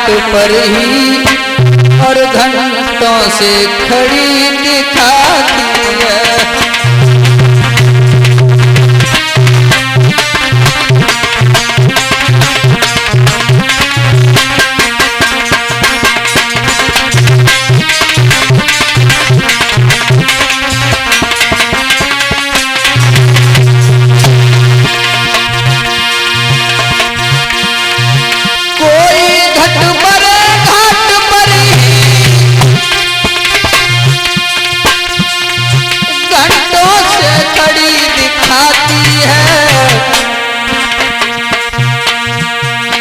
घाट पर ही और घंटों से खड़ी दिखाती है।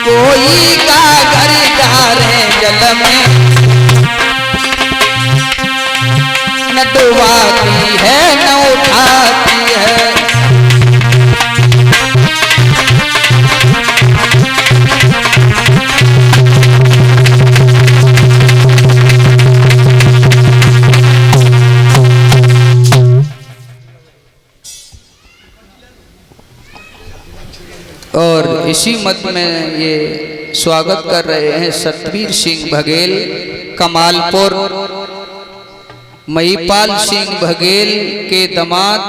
कोई गागर डारे जल में न डुबाती है न उठाती है। और इसी मत में ये स्वागत कर रहे हैं सतवीर सिंह बघेल कमालपुर, महिपाल सिंह बघेल के दामाद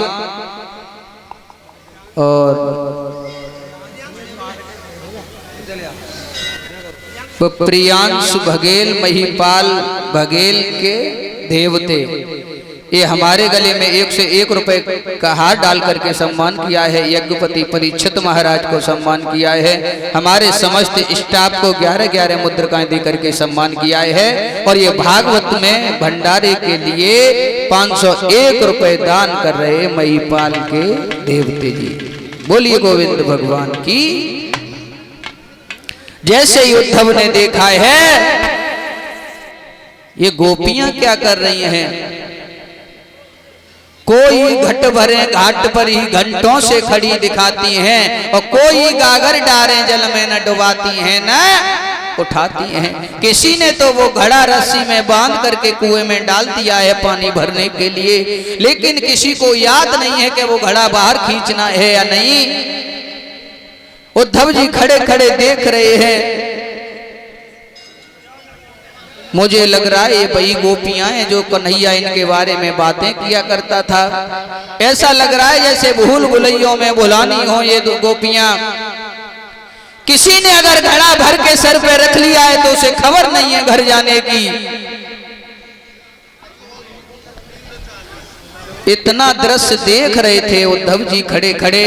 और प्रियांशु बघेल महिपाल बघेल के देवते। ये हमारे गले में 1 से 1 रुपए का हार डाल करके सम्मान किया है। यज्ञपति परीक्षित महाराज को सम्मान किया है। हमारे समस्त स्टाफ को 11-11 मुद्रिकाएं दे करके सम्मान किया है। और ये भागवत में भंडारे के लिए 501 रुपए दान कर रहे महिपाल के देवते जी। बोलिए गोविंद भगवान की। जैसे उद्धव ने देखा है ये गोपियां क्या कर रही हैं, कोई घट भरे घाट पर ही घंटों से खड़ी दिखाती हैं और कोई गागर डारे जल में न डुबाती हैं न उठाती हैं। किसी ने तो वो घड़ा रस्सी में बांध करके कुएं में डाल दिया है पानी भरने के लिए, लेकिन किसी को याद नहीं है कि वो घड़ा बाहर खींचना है या नहीं। उद्धव जी खड़े खड़े देख रहे हैं। मुझे लग रहा है ये वही गोपियां हैं जो कन्हैया इनके बारे में बातें किया करता था। ऐसा लग रहा है जैसे भूल भुलैयों में भुलानी हो ये दो गोपियां। किसी ने अगर घड़ा भर के सर पे रख लिया है तो उसे खबर नहीं है घर जाने की। इतना दृश्य देख रहे थे उद्धव जी खड़े खड़े।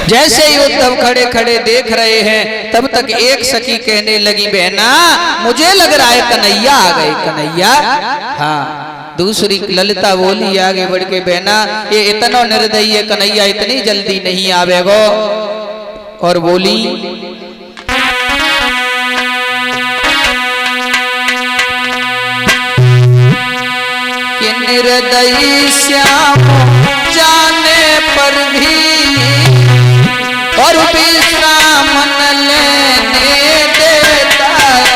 जैसे ही उद्धव खड़े खड़े देख रहे हैं तब तक एक सखी कहने लगी, बहना मुझे लग रहा है कन्हैया आ गए। कन्हैया? हाँ। दूसरी ललिता बोली आगे बढ़ के, बहना ये इतना निर्दयी है, कन्हैया इतनी जल्दी नहीं आवेगो। और बोली, कि निर्दयी श्याम जाने पर भी और विश्राम न लेने देता है।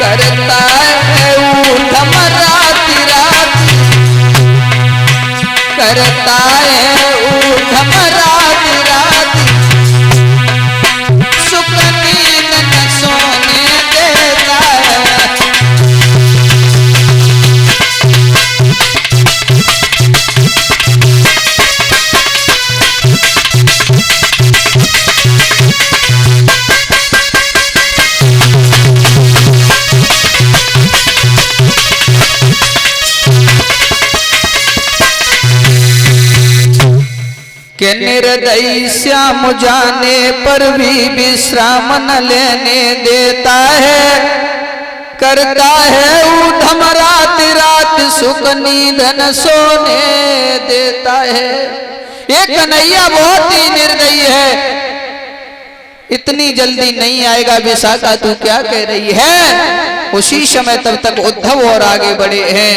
करता है ऊधम राति राति, करता है ऊधम राति राति, सुख नींद न सोने देता है। कि निर्दयी श्याम जाने पर भी विश्राम न लेने देता है। करता है ऊधम रात रात, सुख निधन सोने देता है। ये कन्हैया बहुत ही निर्दयी है, इतनी जल्दी नहीं आएगा विशाखा, तू क्या कह रही है। उसी समय तब तक उद्धव और आगे बढ़े हैं,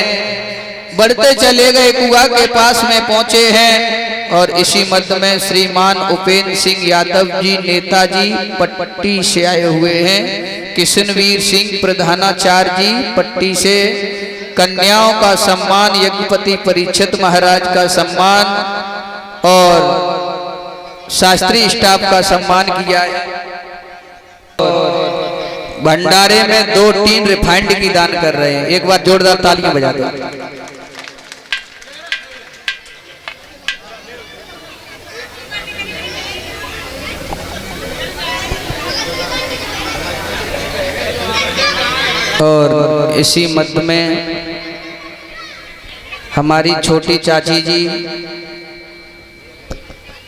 बढ़ते चले गए, कुआ के पास में पहुंचे हैं। और इसी मध्य में श्रीमान उपेंद्र सिंह यादव जी नेताजी पट्टी से आए हुए हैं, किशनवीर सिंह प्रधानाचार्य जी पट्टी से, कन्याओं का सम्मान, यज्ञपति परीक्षित महाराज का सम्मान और शास्त्रीय स्टाफ का सम्मान किया है। भंडारे में 2 टीन रिफाइंड की दान कर रहे हैं। एक बार जोरदार तालियां बजा दो। और इसी मध्य में हमारी छोटी चाची जी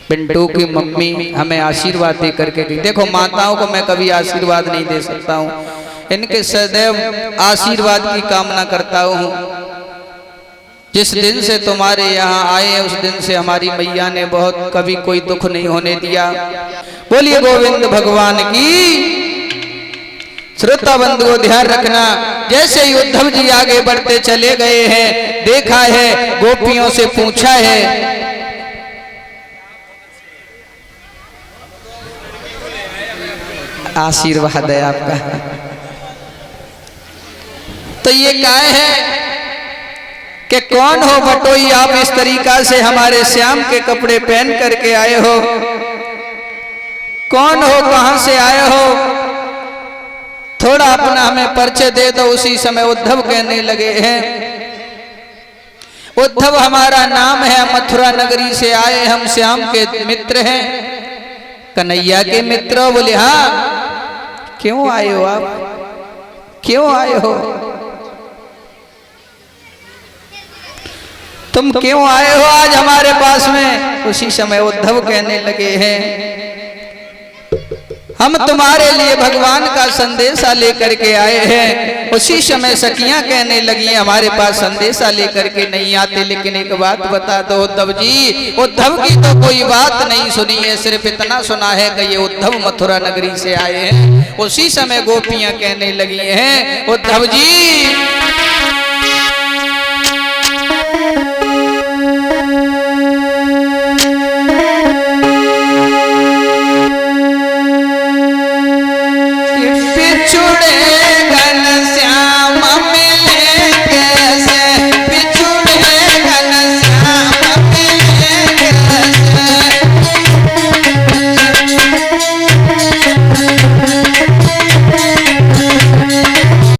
पिंटू की मम्मी हमें आशीर्वाद दे करके गई। देखो माताओं को मैं कभी आशीर्वाद नहीं दे सकता हूँ, इनके सदैव आशीर्वाद की कामना करता हूँ। जिस दिन से तुम्हारे यहाँ आए हैं उस दिन से हमारी मैया ने बहुत कभी कोई दुख नहीं होने दिया। बोलिए गोविंद भगवान की। श्रोता बंधु को ध्यान रखना, जैसे ही उद्धव जी आगे बढ़ते चले गए हैं, देखा है, गोपियों से पूछा है, आशीर्वाद है आपका। तो ये क्या है कि कौन हो बटोई, आप इस तरीका से हमारे श्याम के कपड़े पहन करके आए हो, कौन हो, कहां से आए हो, थोड़ा अपना हमें परिचय दे दो। उसी समय उद्धव कहने लगे हैं, उद्धव हमारा नाम है, मथुरा नगरी से आए, हम श्याम के मित्र हैं, कन्हैया के मित्र। बोले हाँ, क्यों आए हो आप, क्यों आए हो, तुम क्यों आए हो आज हमारे पास में। उसी समय उद्धव कहने लगे हैं, हम तुम्हारे लिए भगवान का संदेशा लेकर के आए हैं। उसी समय सखियां कहने लगी, हमारे पास संदेशा लेकर के नहीं आते, लेकिन एक बात बता दो उद्धव जी। उद्धव की तो कोई बात नहीं सुनी है, सिर्फ इतना सुना है कि ये उद्धव मथुरा नगरी से आए हैं। उसी समय गोपियां कहने लगी हैं, उद्धव जी